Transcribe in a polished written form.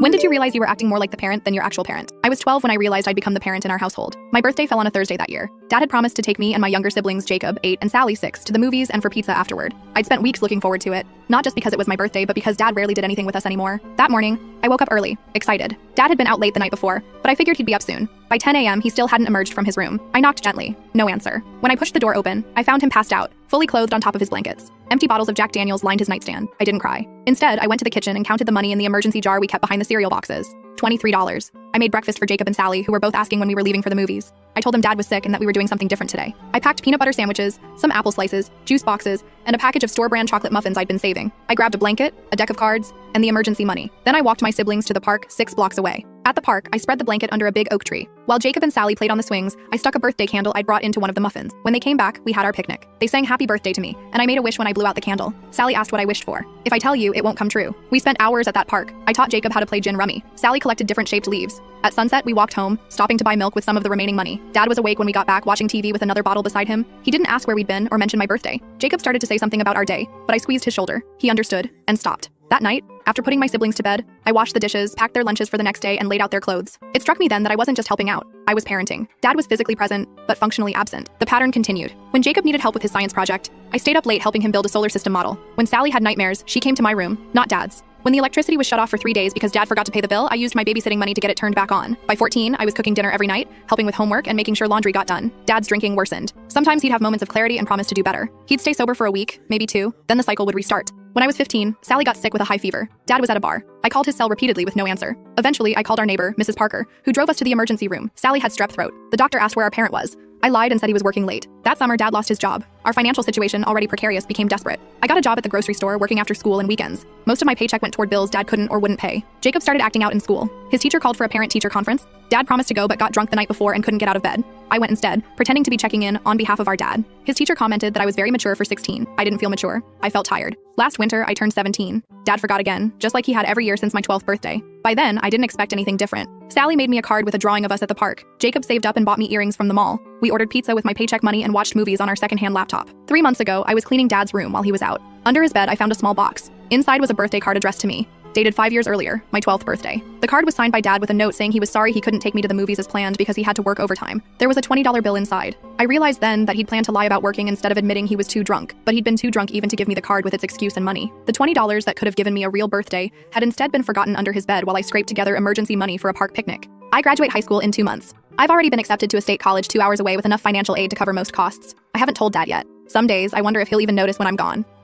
When did you realize you were acting more like the parent than your actual parent? I was 12 when I realized I'd become the parent in our household. My birthday fell on a Thursday that year. Dad had promised to take me and my younger siblings, Jacob, 8, and Sally, 6, to the movies and for pizza afterward. I'd spent weeks looking forward to it, not just because it was my birthday, but because Dad rarely did anything with us anymore. That morning, I woke up early, excited. Dad had been out late the night before, but I figured he'd be up soon. By 10 a.m., he still hadn't emerged from his room. I knocked gently. No answer. When I pushed the door open, I found him passed out, fully clothed on top of his blankets. Empty bottles of Jack Daniels lined his nightstand. I didn't cry. Instead, I went to the kitchen and counted the money in the emergency jar we kept behind the cereal boxes. $23. I made breakfast for Jacob and Sally, who were both asking when we were leaving for the movies. I told them Dad was sick and that we were doing something different today. I packed peanut butter sandwiches, some apple slices, juice boxes, and a package of store-brand chocolate muffins I'd been saving. I grabbed a blanket, a deck of cards, and the emergency money. Then I walked my siblings to the park 6 blocks away. At the park, I spread the blanket under a big oak tree. While Jacob and Sally played on the swings, I stuck a birthday candle I'd brought into one of the muffins. When they came back, we had our picnic. They sang happy birthday to me, and I made a wish when I blew out the candle. Sally asked what I wished for. If I tell you, it won't come true. We spent hours at that park. I taught Jacob how to play gin rummy. Sally collected different shaped leaves. At sunset, we walked home, stopping to buy milk with some of the remaining money. Dad was awake when we got back, watching TV with another bottle beside him. He didn't ask where we'd been or mention my birthday. Jacob started to say something about our day, but I squeezed his shoulder. He understood and stopped. That night, after putting my siblings to bed, I washed the dishes, packed their lunches for the next day, and laid out their clothes. It struck me then that I wasn't just helping out. I was parenting. Dad was physically present, but functionally absent. The pattern continued. When Jacob needed help with his science project, I stayed up late helping him build a solar system model. When Sally had nightmares, she came to my room, not Dad's. When the electricity was shut off for 3 days because Dad forgot to pay the bill, I used my babysitting money to get it turned back on. By 14, I was cooking dinner every night, helping with homework and making sure laundry got done. Dad's drinking worsened. Sometimes he'd have moments of clarity and promise to do better. He'd stay sober for a week, maybe 2, then the cycle would restart. When I was 15, Sally got sick with a high fever. Dad was at a bar. I called his cell repeatedly with no answer. Eventually, I called our neighbor, Mrs. Parker, who drove us to the emergency room. Sally had strep throat. The doctor asked where our parent was. I lied and said he was working late. That summer, Dad lost his job. Our financial situation, already precarious, became desperate. I got a job at the grocery store, working after school and weekends. Most of my paycheck went toward bills Dad couldn't or wouldn't pay. Jacob started acting out in school. His teacher called for a parent-teacher conference. Dad promised to go but got drunk the night before and couldn't get out of bed. I went instead, pretending to be checking in on behalf of our dad. His teacher commented that I was very mature for 16. I didn't feel mature. I felt tired. Last winter, I turned 17. Dad forgot again, just like he had every year since my 12th birthday. By then, I didn't expect anything different. Sally made me a card with a drawing of us at the park. Jacob saved up and bought me earrings from the mall. We ordered pizza with my paycheck money and watched movies on our secondhand laptop. 3 months ago, I was cleaning Dad's room while he was out. Under his bed, I found a small box. Inside was a birthday card addressed to me, dated 5 years earlier, my 12th birthday. The card was signed by Dad with a note saying he was sorry he couldn't take me to the movies as planned because he had to work overtime. There was a $20 bill inside. I realized then that he'd planned to lie about working instead of admitting he was too drunk, but he'd been too drunk even to give me the card with its excuse and money. The $20 that could have given me a real birthday had instead been forgotten under his bed while I scraped together emergency money for a park picnic. I graduate high school in 2 months. I've already been accepted to a state college 2 hours away with enough financial aid to cover most costs. I haven't told Dad yet. Some days, I wonder if he'll even notice when I'm gone.